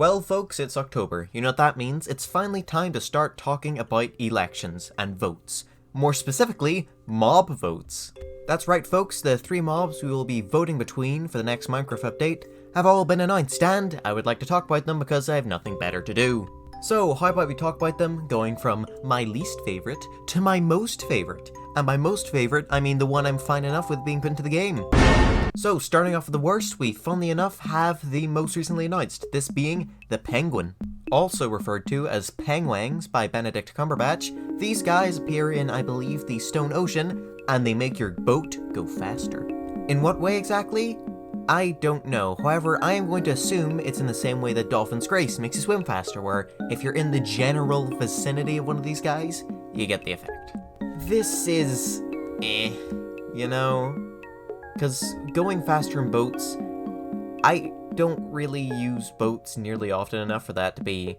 Well folks, it's October. You know what that means? It's finally time to start talking about elections and votes. More specifically, mob votes. That's right folks, the 3 mobs we will be voting between for the next Minecraft update have all been announced, and I would like to talk about them because I have nothing better to do. So how about we talk about them, going from my least favourite to my most favourite. And by most favourite, I mean the one I'm fine enough with being put into the game. So, starting off with the worst, we funnily enough have the most recently announced, this being the Penguin. Also referred to as Penguins by Benedict Cumberbatch, these guys appear in, I believe, the Stone Ocean, and they make your boat go faster. In what way exactly? I don't know. However, I am going to assume it's in the same way that Dolphin's Grace makes you swim faster, where if you're in the general vicinity of one of these guys, you get the effect. This is... you know? Because going faster in boats, I don't really use boats nearly often enough for that to be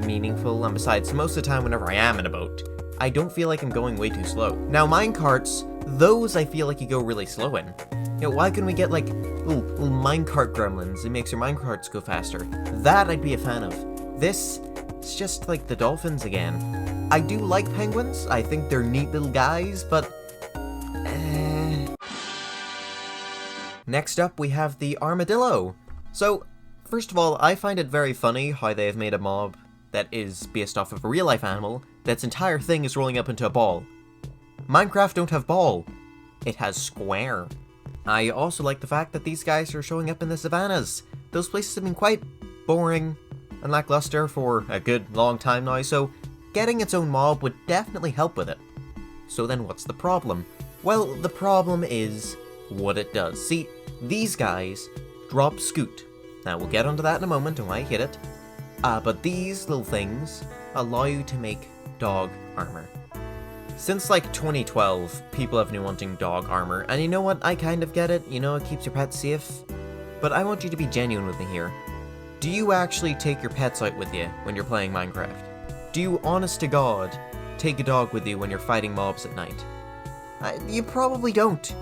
meaningful, and besides, most of the time whenever I am in a boat, I don't feel like I'm going way too slow. Now minecarts, those I feel like you go really slow in. You know, why couldn't we get like little minecart gremlins? It makes your minecarts go faster. That I'd be a fan of. This, it's just like the dolphins again. I do like penguins, I think they're neat little guys, but... Next up, we have the Armadillo. So, first of all, I find it very funny how they have made a mob that is based off of a real-life animal that's entire thing is rolling up into a ball. Minecraft don't have ball. It has square. I also like the fact that these guys are showing up in the savannas. Those places have been quite boring and lackluster for a good long time now, so getting its own mob would definitely help with it. So then what's the problem? Well, the problem is what it does. See, these guys drop scoot. Now we'll get onto that in a moment when I hit it. But these little things allow you to make dog armor. Since like 2012, people have been wanting dog armor, and you know what, I kind of get it, you know, it keeps your pets safe. But I want you to be genuine with me here. Do you actually take your pets out with you when you're playing Minecraft? Do you, honest to God, take a dog with you when you're fighting mobs at night? You probably don't.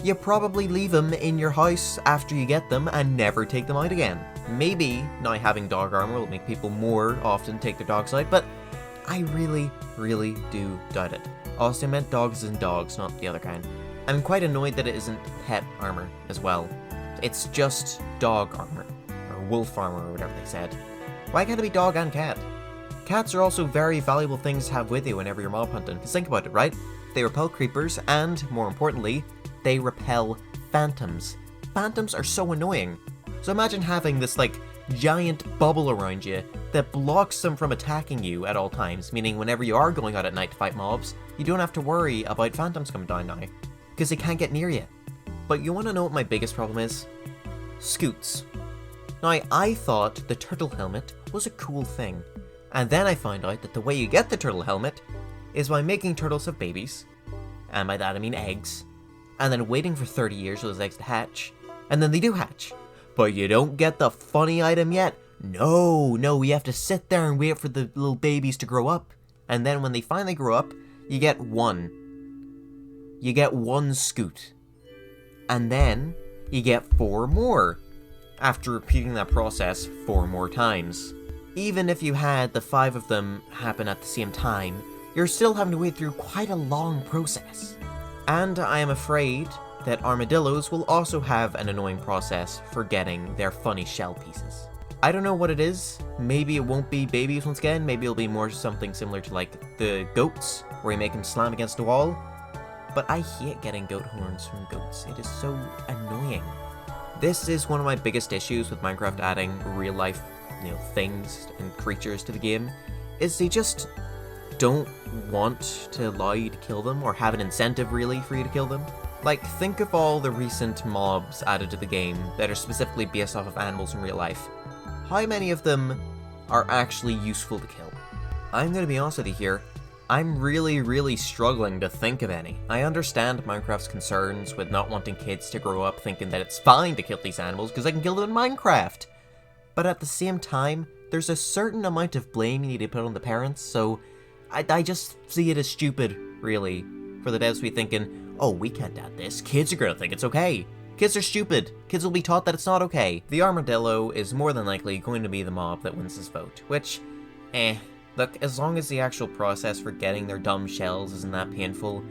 You probably leave them in your house after you get them and never take them out again. Maybe now having dog armor will make people more often take their dogs out, but I really, really do doubt it. Also, I meant dogs as in dogs, not the other kind. I'm quite annoyed that it isn't pet armor as well. It's just dog armor, or wolf armor, or whatever they said. Why can't it be dog and cat? Cats are also very valuable things to have with you whenever you're mob hunting, because think about it, right? They repel creepers, and, more importantly, they repel phantoms. Phantoms are so annoying. So imagine having this, like, giant bubble around you that blocks them from attacking you at all times, meaning whenever you are going out at night to fight mobs, you don't have to worry about phantoms coming down now, because they can't get near you. But you want to know what my biggest problem is? Scoots. Now, I thought the turtle helmet was a cool thing, and then I found out that the way you get the turtle helmet is by making turtles have babies, and by that I mean eggs, and then waiting for 30 years for those eggs to hatch, and then they do hatch. But you don't get the funny item yet. No, you have to sit there and wait for the little babies to grow up. And then when they finally grow up, you get one. You get 1 scoot. And then you get 4 more, after repeating that process 4 more times. Even if you had the 5 of them happen at the same time, you're still having to wait through quite a long process. And I am afraid that armadillos will also have an annoying process for getting their funny shell pieces. I don't know what it is. Maybe it won't be babies once again. Maybe it'll be more something similar to like the goats, where you make them slam against a wall. But I hate getting goat horns from goats. It is so annoying. This is one of my biggest issues with Minecraft adding real life, things and creatures to the game, is they just don't want to allow you to kill them, or have an incentive really for you to kill them. Like, think of all the recent mobs added to the game that are specifically based off of animals in real life. How many of them are actually useful to kill? I'm gonna be honest with you here, I'm really, really struggling to think of any. I understand Minecraft's concerns with not wanting kids to grow up thinking that it's fine to kill these animals because they can kill them in Minecraft. But at the same time, there's a certain amount of blame you need to put on the parents, so I just see it as stupid, really, for the devs to be thinking, oh, we can't add this, kids are gonna think it's okay. Kids are stupid. Kids will be taught that it's not okay. The Armadillo is more than likely going to be the mob that wins this vote, which, look, as long as the actual process for getting their dumb shells isn't that painful,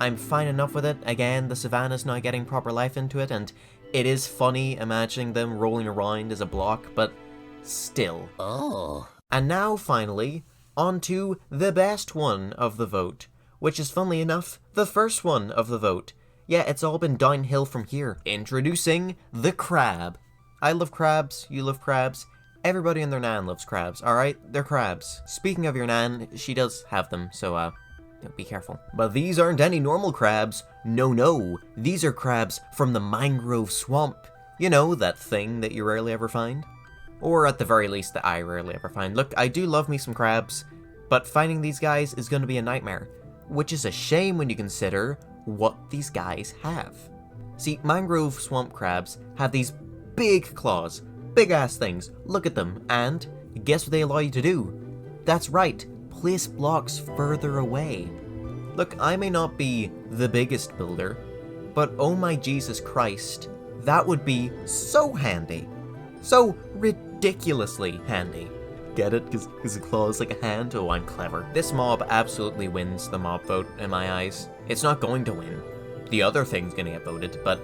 I'm fine enough with it. Again, the savannah's now getting proper life into it, and it is funny imagining them rolling around as a block, but still. Oh. And now, finally, on to the best one of the vote, which is, funnily enough, the first one of the vote. Yeah, it's all been downhill from here. Introducing the crab. I love crabs, you love crabs, everybody and their nan loves crabs, alright? They're crabs. Speaking of your nan, she does have them, so, be careful. But these aren't any normal crabs. No, these are crabs from the mangrove swamp. You know, that thing that you rarely ever find? Or at the very least that I rarely ever find. Look, I do love me some crabs, but finding these guys is going to be a nightmare. Which is a shame when you consider what these guys have. See, mangrove swamp crabs have these big claws, big ass things. Look at them, and guess what they allow you to do? That's right, place blocks further away. Look, I may not be the biggest builder, but oh my Jesus Christ, that would be so handy. So ridiculously handy. Get it? Because the claw is like a hand? Oh, I'm clever. This mob absolutely wins the mob vote in my eyes. It's not going to win. The other thing's gonna get voted, but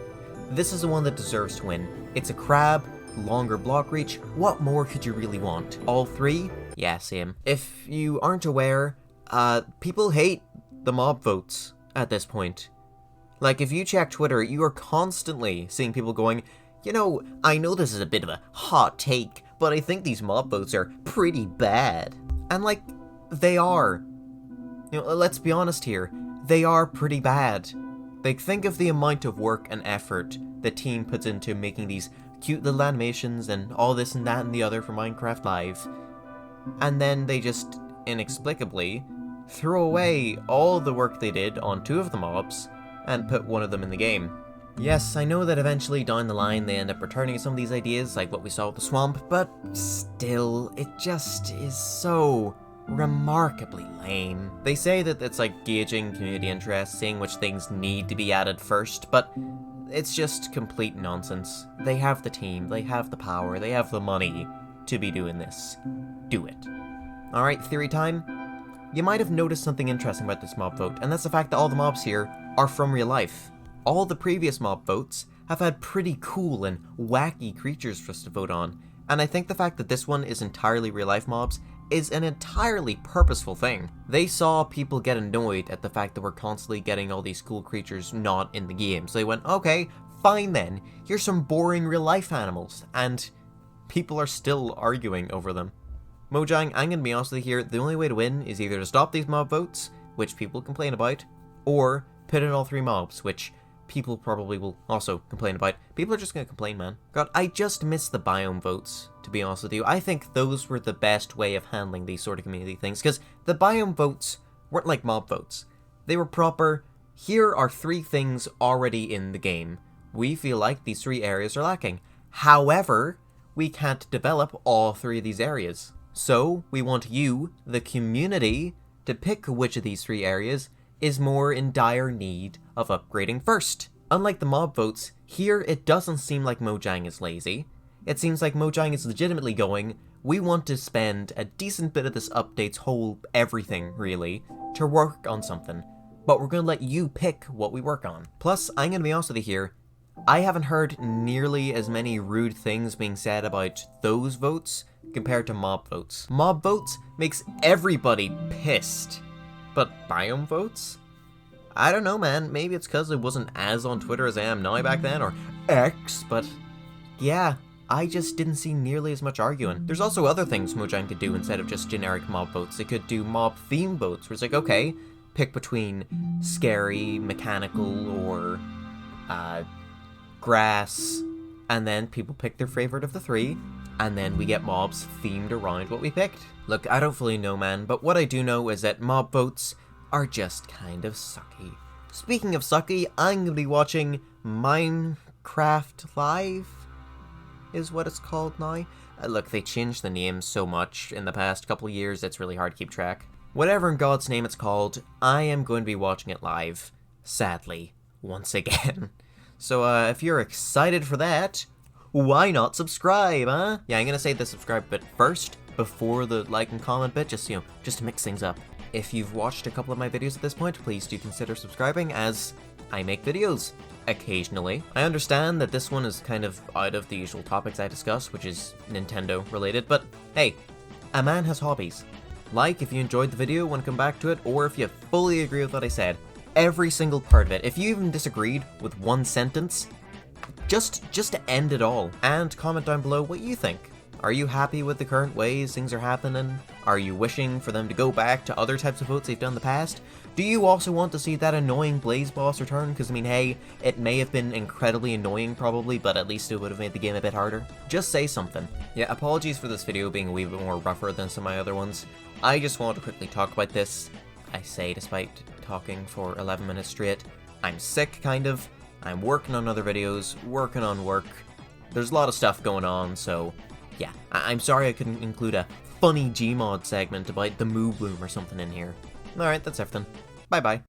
this is the one that deserves to win. It's a crab, longer block reach. What more could you really want? All three? Yeah, same. If you aren't aware, people hate the mob votes at this point. Like, if you check Twitter, you are constantly seeing people going, you know, I know this is a bit of a hot take, but I think these mob votes are pretty bad. And like, they are. You know, let's be honest here. They are pretty bad. Like, think of the amount of work and effort the team puts into making these cute little animations and all this and that and the other for Minecraft Live. And then they just, inexplicably, throw away all the work they did on 2 of the mobs and put 1 of them in the game. Yes, I know that eventually down the line they end up returning some of these ideas, like what we saw with the swamp, but still, it just is so remarkably lame. They say that it's like gauging community interest, seeing which things need to be added first, but it's just complete nonsense. They have the team, they have the power, they have the money to be doing this. Do it. Alright, theory time. You might have noticed something interesting about this mob vote, and that's the fact that all the mobs here are from real life. All the previous mob votes have had pretty cool and wacky creatures for us to vote on, and I think the fact that this one is entirely real life mobs is an entirely purposeful thing. They saw people get annoyed at the fact that we're constantly getting all these cool creatures not in the game, so they went, okay, fine then, here's some boring real life animals, and people are still arguing over them. Mojang, I'm gonna be honest with you here, the only way to win is either to stop these mob votes, which people complain about, or put in all 3 mobs, which people probably will also complain about. People are just gonna complain, man. God, I just miss the biome votes, to be honest with you. I think those were the best way of handling these sort of community things, because the biome votes weren't like mob votes. They were proper, here are 3 things already in the game. We feel like these 3 areas are lacking. However, we can't develop all 3 of these areas. So, we want you, the community, to pick which of these 3 areas is more in dire need of upgrading first. Unlike the mob votes, here it doesn't seem like Mojang is lazy. It seems like Mojang is legitimately going, we want to spend a decent bit of this update's whole everything, really, to work on something, but we're gonna let you pick what we work on. Plus, I'm gonna be honest with you here, I haven't heard nearly as many rude things being said about those votes compared to mob votes. Mob votes makes everybody pissed. But biome votes? I don't know, man. Maybe it's because I wasn't as on Twitter as I am now back then, or X, but yeah, I just didn't see nearly as much arguing. There's also other things Mojang could do instead of just generic mob votes. They could do mob theme votes, where it's like, okay, pick between scary, mechanical, or grass, and then people pick their favorite of the 3, and then we get mobs themed around what we picked. Look, I don't fully know, man, but what I do know is that mob votes are just kind of sucky. Speaking of sucky, I'm gonna be watching Minecraft Live, is what it's called now. Look, they changed the name so much in the past couple years, it's really hard to keep track. Whatever in God's name it's called, I am going to be watching it live, sadly, once again. So if you're excited for that, why not subscribe, huh? Yeah, I'm gonna say the subscribe bit first, before the like and comment bit, just, just to mix things up. If you've watched a couple of my videos at this point, please do consider subscribing, as I make videos occasionally. I understand that this one is kind of out of the usual topics I discuss, which is Nintendo related, but hey, a man has hobbies. Like if you enjoyed the video, want to come back to it, or if you fully agree with what I said. Every single part of it. If you even disagreed with one sentence, just to end it all. And comment down below what you think. Are you happy with the current ways things are happening? Are you wishing for them to go back to other types of votes they've done in the past? Do you also want to see that annoying Blaze boss return? Because, I mean, hey, it may have been incredibly annoying probably, but at least it would have made the game a bit harder. Just say something. Yeah, apologies for this video being a wee bit more rougher than some of my other ones. I just wanted to quickly talk about this. I say, despite talking for 11 minutes straight, I'm sick, kind of. I'm working on other videos, working on work. There's a lot of stuff going on, so yeah, I'm sorry I couldn't include a funny Gmod segment about the Moo Bloom or something in here. Alright, that's everything. Bye bye.